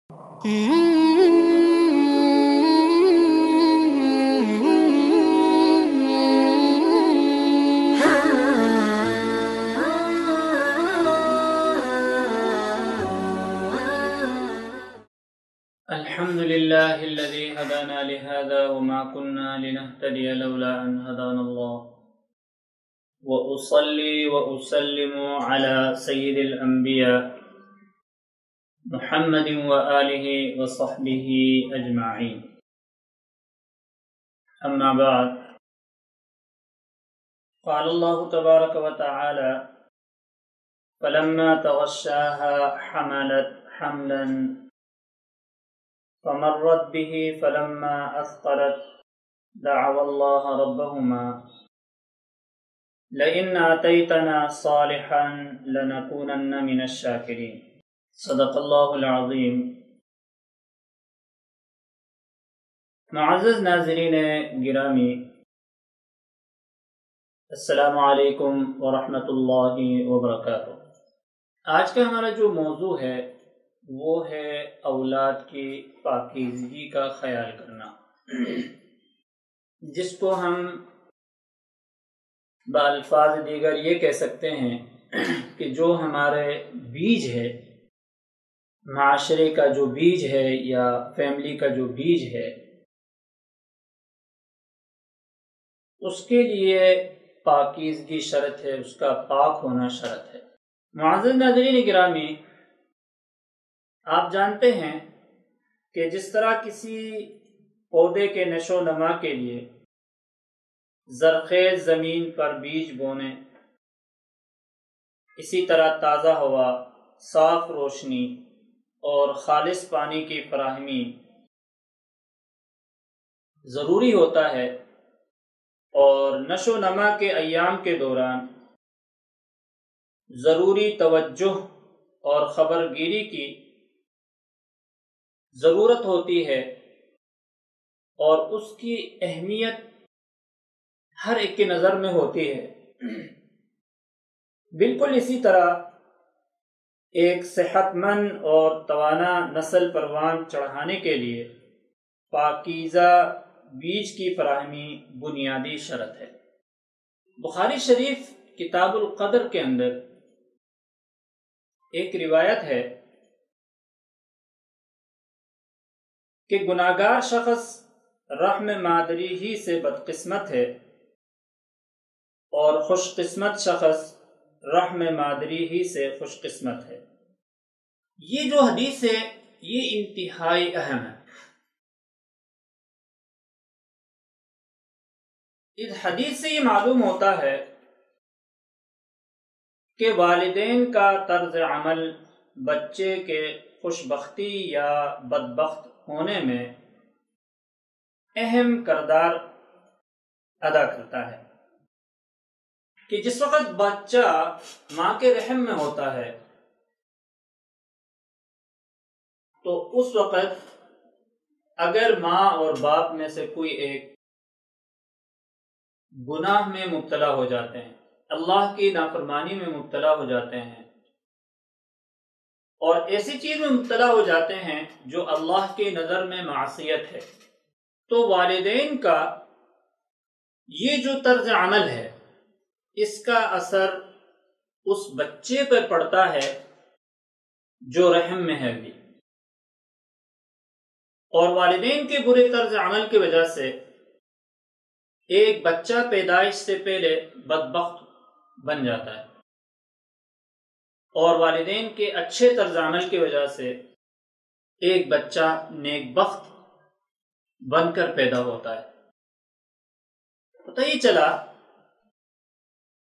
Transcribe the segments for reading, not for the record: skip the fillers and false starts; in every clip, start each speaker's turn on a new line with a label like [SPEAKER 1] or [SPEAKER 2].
[SPEAKER 1] الحمد لله الذي هدانا لهذا وما كنا لنهتدي لولا أن هدانا الله وأصلي وأسلم على سيد الأنبياء محمد وآله وصحبه أجمعين. أما بعد، قال الله تبارك وتعالى: فلما تغشاها حملت حملا فمرت به فلما أثقلت دعوا الله ربهما لئن آتيتنا صالحا لنكونن من الشاكرين. صدق اللہ العظیم. معزز ناظرین گرامی، السلام علیکم ورحمۃ اللہ وبرکاتہ. آج کا ہمارا جو موضوع ہے وہ ہے اولاد کی پاکیزگی کا خیال کرنا، جس کو ہم بالفاظ دیگر یہ کہہ سکتے ہیں کہ جو ہمارے بیج ہے، معاشرے کا جو بیج ہے یا فیملی کا جو بیج ہے، اس کے لیے پاکیزگی شرط ہے، اس کا پاک ہونا شرط ہے. معزز ناظرین گرامی، آپ جانتے ہیں کہ جس طرح کسی پودے کے نشو و نما کے لیے زرخیز زمین پر بیج بونے، اسی طرح تازہ ہوا، صاف روشنی اور خالص پانی کی فراہمی ضروری ہوتا ہے، اور نشو و نما کے ایام کے دوران ضروری توجہ اور خبرگیری کی ضرورت ہوتی ہے، اور اس کی اہمیت ہر ایک کی نظر میں ہوتی ہے. بالکل اسی طرح ایک صحت مند اور توانا نسل پروان چڑھانے کے لیے پاکیزہ بیج کی فراہمی بنیادی شرط ہے. بخاری شریف کتاب القدر کے اندر ایک روایت ہے کہ گناہگار شخص رحم مادری ہی سے بدقسمت ہے، اور خوش قسمت شخص رحم مادری ہی سے خوش قسمت ہے. یہ جو حدیث ہے یہ انتہائی اہم ہے. اس حدیث سے یہ معلوم ہوتا ہے کہ والدین کا طرز عمل بچے کے خوش بختی یا بدبخت ہونے میں اہم کردار ادا کرتا ہے. کہ جس وقت بچہ ماں کے رحم میں ہوتا ہے تو اس وقت اگر ماں اور باپ میں سے کوئی ایک گناہ میں مبتلا ہو جاتے ہیں، اللہ کی نافرمانی میں مبتلا ہو جاتے ہیں، اور ایسی چیز میں مبتلا ہو جاتے ہیں جو اللہ کی نظر میں معصیت ہے، تو والدین کا یہ جو طرز عمل ہے اس کا اثر اس بچے پر پڑتا ہے جو رحم میں ہے بھی. اور والدین کے برے طرز عمل کی وجہ سے ایک بچہ پیدائش سے پہلے بدبخت بن جاتا ہے، اور والدین کے اچھے طرز عمل کی وجہ سے ایک بچہ نیک بخت بن کر پیدا ہوتا ہے. پتہ یہ چلا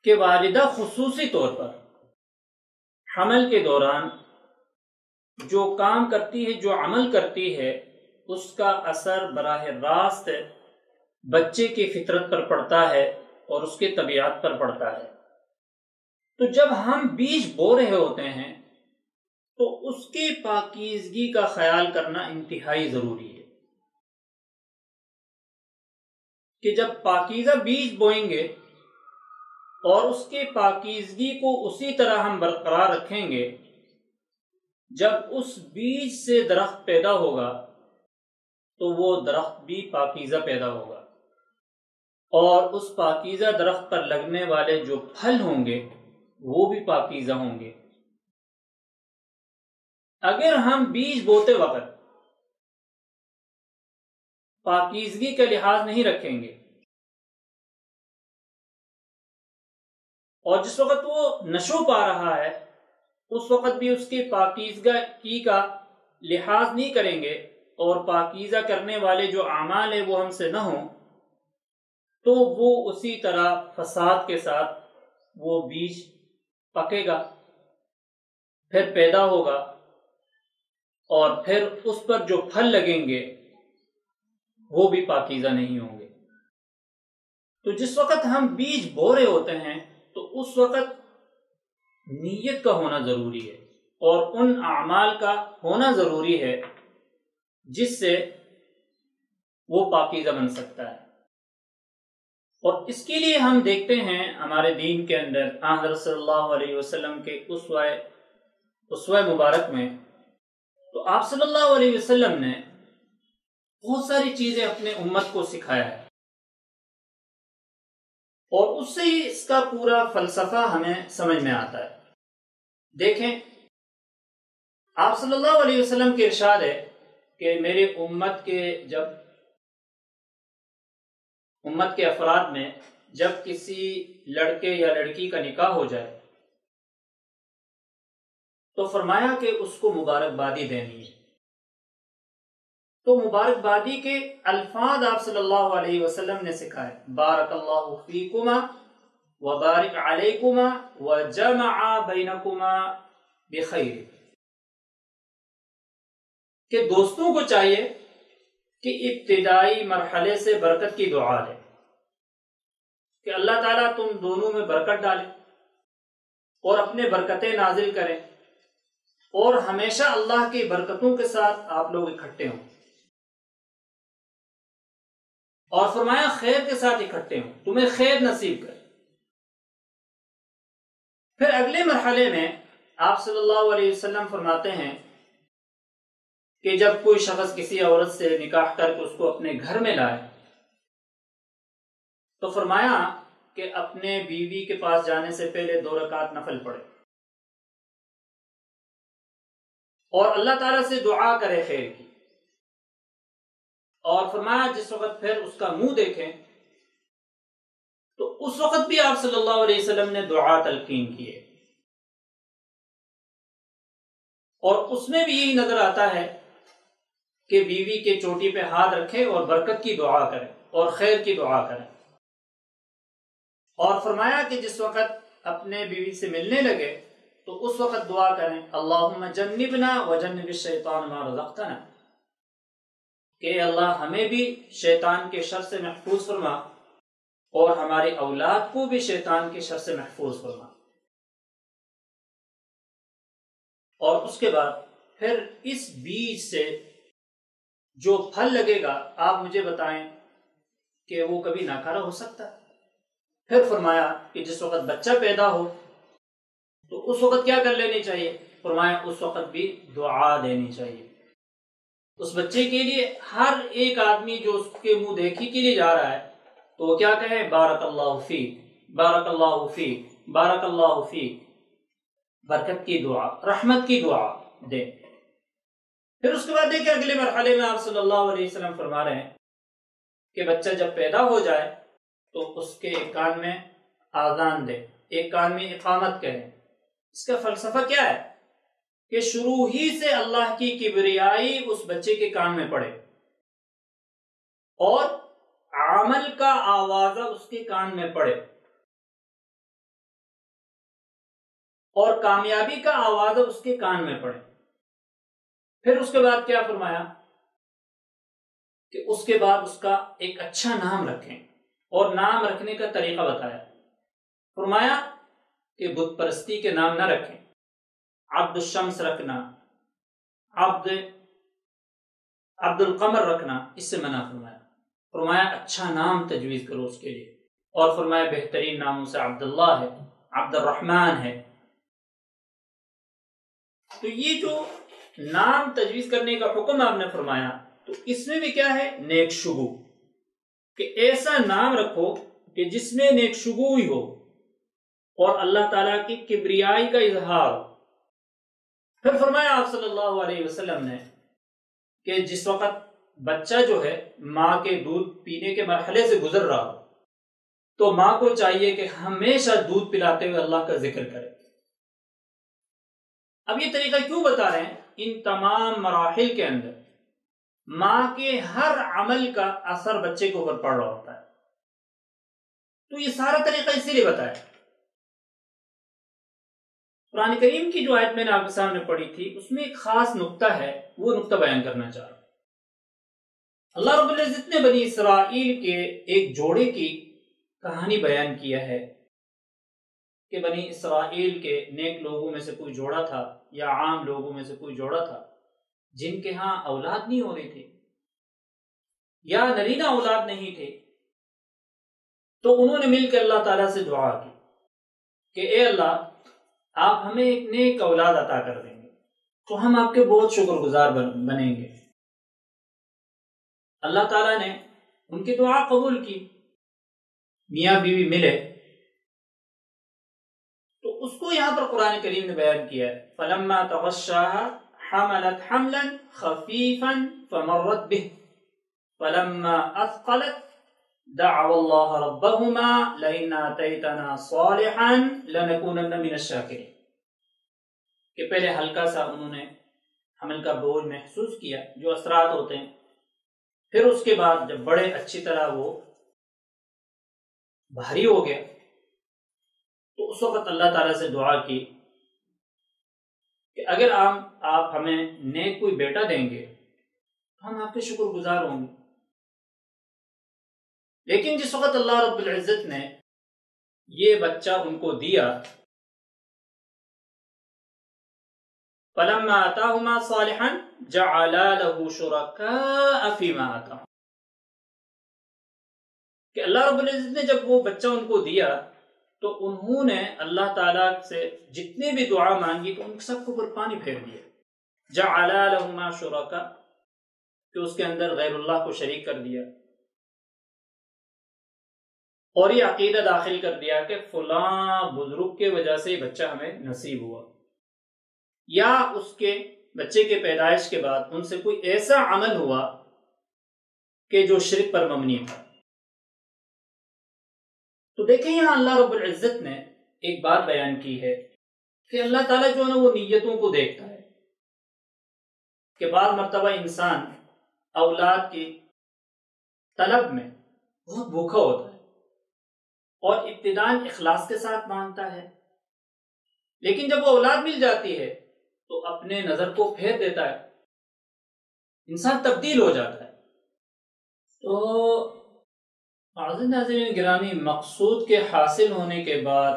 [SPEAKER 1] کہ والدہ خصوصی طور پر حمل کے دوران جو کام کرتی ہے، جو عمل کرتی ہے، اس کا اثر براہ راست بچے کی فطرت پر پڑتا ہے اور اس کی طبیعت پر پڑتا ہے. تو جب ہم بیج بو رہے ہوتے ہیں تو اس کی پاکیزگی کا خیال کرنا انتہائی ضروری ہے. کہ جب پاکیزہ بیج بوئیں گے اور اس کی پاکیزگی کو اسی طرح ہم برقرار رکھیں گے جب اس بیج سے درخت پیدا ہوگا تو وہ درخت بھی پاکیزہ پیدا ہوگا، اور اس پاکیزہ درخت پر لگنے والے جو پھل ہوں گے وہ بھی پاکیزہ ہوں گے۔ اگر ہم بیج بوتے وقت پاکیزگی کا لحاظ نہیں رکھیں گے اور جس وقت وہ نشو پا رہا ہے اس وقت بھی اس کی پاکیزگی کا لحاظ نہیں کریں گے اور پاکیزہ کرنے والے جو اعمال ہیں وہ ہم سے نہ ہوں، تو وہ اسی طرح فساد کے ساتھ وہ بیج پکے گا، پھر پیدا ہوگا، اور پھر اس پر جو پھل لگیں گے وہ بھی پاکیزہ نہیں ہوں گے۔ تو جس وقت ہم بیج بو رہے ہوتے ہیں تو اس وقت نیت کا ہونا ضروری ہے اور ان اعمال کا ہونا ضروری ہے جس سے وہ پاکیزہ بن سکتا ہے۔ اور اس کے لیے ہم دیکھتے ہیں ہمارے دین کے اندر حضرت صلی اللہ علیہ وسلم کے اسوہ مبارک میں، تو آپ صلی اللہ علیہ وسلم نے بہت ساری چیزیں اپنے امت کو سکھایا ہے، اور اس سے ہی اس کا پورا فلسفہ ہمیں سمجھ میں آتا ہے۔ دیکھیں، آپ صلی اللہ علیہ وسلم کے ارشاد ہے کہ میری امت کے افراد میں جب کسی لڑکے یا لڑکی کا نکاح ہو جائے تو فرمایا کہ اس کو مبارکبادی دینی ہے۔ تو مبارکبادی کے الفاظ آپ صلی اللہ علیہ وسلم نے سکھائے، بارک اللہ فیکما وبارک علیکما وجمع بینکما بخیر، کہ دوستوں کو چاہیے کہ ابتدائی مرحلے سے برکت کی دعا دے کہ اللہ تعالیٰ تم دونوں میں برکت ڈالے اور اپنے برکتیں نازل کریں، اور ہمیشہ اللہ کی برکتوں کے ساتھ آپ لوگ اکٹھے ہوں، اور فرمایا خیر کے ساتھ اکٹھے ہوں، تمہیں خیر نصیب کرے۔ پھر اگلے مرحلے میں آپ صلی اللہ علیہ وسلم فرماتے ہیں کہ جب کوئی شخص کسی عورت سے نکاح کر کے اس کو اپنے گھر میں لائے تو فرمایا کہ اپنے بیوی کے پاس جانے سے پہلے 2 رکعت نفل پڑھے اور اللہ تعالیٰ سے دعا کرے خیر کی، اور فرمایا جس وقت پھر اس کا منہ دیکھیں تو اس وقت بھی آپ صلی اللہ علیہ وسلم نے دعا تلقین کی ہے، اور اس میں بھی یہی نظر آتا ہے کہ بیوی کے چوٹی پہ ہاتھ رکھے اور برکت کی دعا کریں اور خیر کی دعا کریں، اور فرمایا کہ جس وقت اپنے بیوی سے ملنے لگے تو اس وقت دعا کریں، اللہم جنبنا وجنب الشیطان ما رزقتنا، کہ اللہ ہمیں بھی شیطان کے شر سے محفوظ فرما اور ہماری اولاد کو بھی شیطان کے شر سے محفوظ فرما۔ اور اس کے بعد پھر اس بیج سے جو پھل لگے گا آپ مجھے بتائیں کہ وہ کبھی ناکارہ ہو سکتا ہے؟ پھر فرمایا کہ جس وقت بچہ پیدا ہو تو اس وقت کیا کر لینی چاہیے؟ فرمایا اس وقت بھی دعا دینی چاہیے اس بچے کے لیے۔ ہر ایک آدمی جو اس کے منہ دیکھی کے لیے جا رہا ہے تو وہ کیا کہے؟ بارک اللہ فیک، بارک اللہ فیک، بارک اللہ فیک، برکت کی دعا، رحمت کی دعا دے۔ پھر اس کے بعد دیکھیں اگلے مرحلے میں آپ صلی اللہ علیہ وسلم فرما رہے ہیں کہ بچہ جب پیدا ہو جائے تو اس کے ایک کان میں آذان دے، ایک کان میں اقامت کہے۔ اس کا فلسفہ کیا ہے کہ شروع ہی سے اللہ کی کبریائی اس بچے کے کان میں پڑے اور عمل کا آوازہ اس کے کان میں پڑے اور کامیابی کا آوازہ اس کے کان میں پڑے۔ پھر اس کے بعد کیا فرمایا کہ اس کے بعد اس کا ایک اچھا نام رکھیں، اور نام رکھنے کا طریقہ بتایا۔ فرمایا کہ بت پرستی کے نام نہ رکھیں، عبد الشمس رکھنا، عبد القمر رکھنا، اس سے منع فرمایا۔ فرمایا اچھا نام تجویز کرو اس کے لیے، اور فرمایا بہترین ناموں سے عبداللہ ہے، عبد الرحمن ہے۔ تو یہ جو نام تجویز کرنے کا حکم آپ نے فرمایا تو اس میں بھی کیا ہے؟ نیک شگو، کہ ایسا نام رکھو کہ جس میں نیک شگوئی ہو اور اللہ تعالیٰ کی کبریائی کا اظہار ہو۔ پھر فرمایا آپ صلی اللہ علیہ وسلم نے کہ جس وقت بچہ جو ہے ماں کے دودھ پینے کے مرحلے سے گزر رہا ہو تو ماں کو چاہیے کہ ہمیشہ دودھ پلاتے ہوئے اللہ کا ذکر کرے۔ اب یہ طریقہ کیوں بتا رہے ہیں؟ ان تمام مراحل کے اندر ماں کے ہر عمل کا اثر بچے کے اوپر پڑ رہا ہوتا ہے، تو یہ سارا طریقہ اسی لیے بتایا۔ قرآن کریم کی جو آیت میں نے آپ کے سامنے پڑھی تھی اس میں ایک خاص نقطہ ہے، وہ نقطہ بیان کرنا چاہ رہا ہوں۔ اللہ رب العزت نے بنی اسرائیل کے ایک جوڑے کی کہانی بیان کیا ہے کہ بنی اسرائیل کے نیک لوگوں میں سے کوئی جوڑا تھا یا عام لوگوں میں سے کوئی جوڑا تھا جن کے ہاں اولاد نہیں ہو رہی تھی یا نرینہ اولاد نہیں تھے، تو انہوں نے مل کے اللہ تعالیٰ سے دعا کی کہ اے اللہ، آپ ہمیں ایک نیک اولاد عطا کر دیں گے تو ہم آپ کے بہت شکر گزار بنیں گے۔ اللہ تعالیٰ نے ان کی دعا قبول کی، میاں بیوی ملے، تو اس کو یہاں پر قرآن کریم نے بیان کیا ہے فَلَمَّا تَغَشَّاهَا حَمَلَتْ حَمْلًا خَفِيفًا فَمَرَّتْ بِهِ فَلَمَّا أَثْقَلَتْ دَعَوَا اللَّهَ رَبَّهُمَا لَئِنْ آتَيْتَنَا صَالِحًا لَنَكُونَنَّ مِنَ الشَّاكِرِينَ، کہ پہلے ہلکا سا انہوں نے حمل کا بوجھ محسوس کیا جو اثرات ہوتے ہیں، پھر اس کے بعد جب بڑے اچھی طرح وہ بھاری ہو گیا تو اس وقت اللہ تعالیٰ سے دعا کی کہ اگر آپ ہمیں نیک کوئی بیٹا دیں گے تو ہم آپ کے شکر گزار ہوں گے۔ لیکن جس وقت اللہ رب العزت نے یہ بچہ ان کو دیا فَلَمَّا آتَاهُمَا صَالِحًا جَعَلَا لَهُ شُرَكَاءَ فِيمَا آتَاهُمْ، کہ اللہ رب العزت نے جب وہ بچہ ان کو دیا تو انہوں نے اللہ تعالیٰ سے جتنے بھی دعا مانگی تو ان سب کو پر پانی پھیر دیا۔ جَعَلَا لَهُمَا شُرَكَاءَ، کہ اس کے اندر غیر اللہ کو شریک کر دیا اور یہ عقیدہ داخل کر دیا کہ فلاں بزرگ کے وجہ سے بچہ ہمیں نصیب ہوا، یا اس کے بچے کے پیدائش کے بعد ان سے کوئی ایسا عمل ہوا کہ جو شرک پر مبنی تھا۔ تو دیکھیں یہاں اللہ رب العزت نے ایک بات بیان کی ہے کہ اللہ تعالیٰ جو ہے نا وہ نیتوں کو دیکھتا ہے، کہ بعض مرتبہ انسان اولاد کی طلب میں بہت بھوکا ہوتا ہے اور ابتداءً اخلاص کے ساتھ مانگتا ہے، لیکن جب وہ اولاد مل جاتی ہے تو اپنے نظر کو پھیر دیتا ہے، انسان تبدیل ہو جاتا ہے۔ تو معزز ناظرین گرامی، مقصود کے حاصل ہونے کے بعد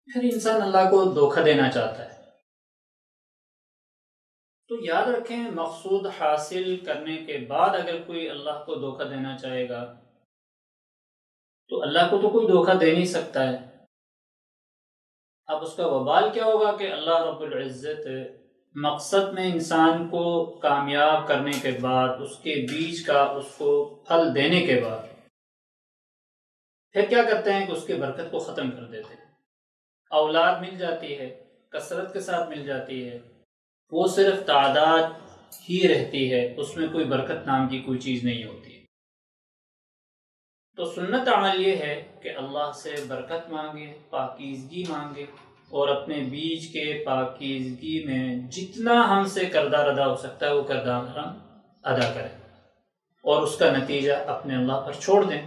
[SPEAKER 1] پھر انسان اللہ کو دھوکہ دینا چاہتا ہے، تو یاد رکھیں مقصود حاصل کرنے کے بعد اگر کوئی اللہ کو دھوکہ دینا چاہے گا تو اللہ کو تو کوئی دھوکہ دے نہیں سکتا ہے۔ اب اس کا وبال کیا ہوگا کہ اللہ رب العزت مقصد میں انسان کو کامیاب کرنے کے بعد اس کے بیج کا اس کو پھل دینے کے بعد پھر کیا کرتے ہیں کہ اس کے برکت کو ختم کر دیتے ہیں۔ اولاد مل جاتی ہے، کثرت کے ساتھ مل جاتی ہے، وہ صرف تعداد ہی رہتی ہے، اس میں کوئی برکت نام کی کوئی چیز نہیں ہوتی۔ تو سنت عمل یہ ہے کہ اللہ سے برکت مانگے، پاکیزگی مانگے، اور اپنے بیج کے پاکیزگی میں جتنا ہم سے کردار ادا ہو سکتا ہے وہ کردار ہم ادا کریں، اور اس کا نتیجہ اپنے اللہ پر چھوڑ دیں،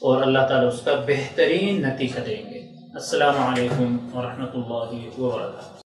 [SPEAKER 1] اور اللہ تعالیٰ اس کا بہترین نتیجہ دیں گے۔ السلام علیکم ورحمۃ اللہ وبرکاتہ۔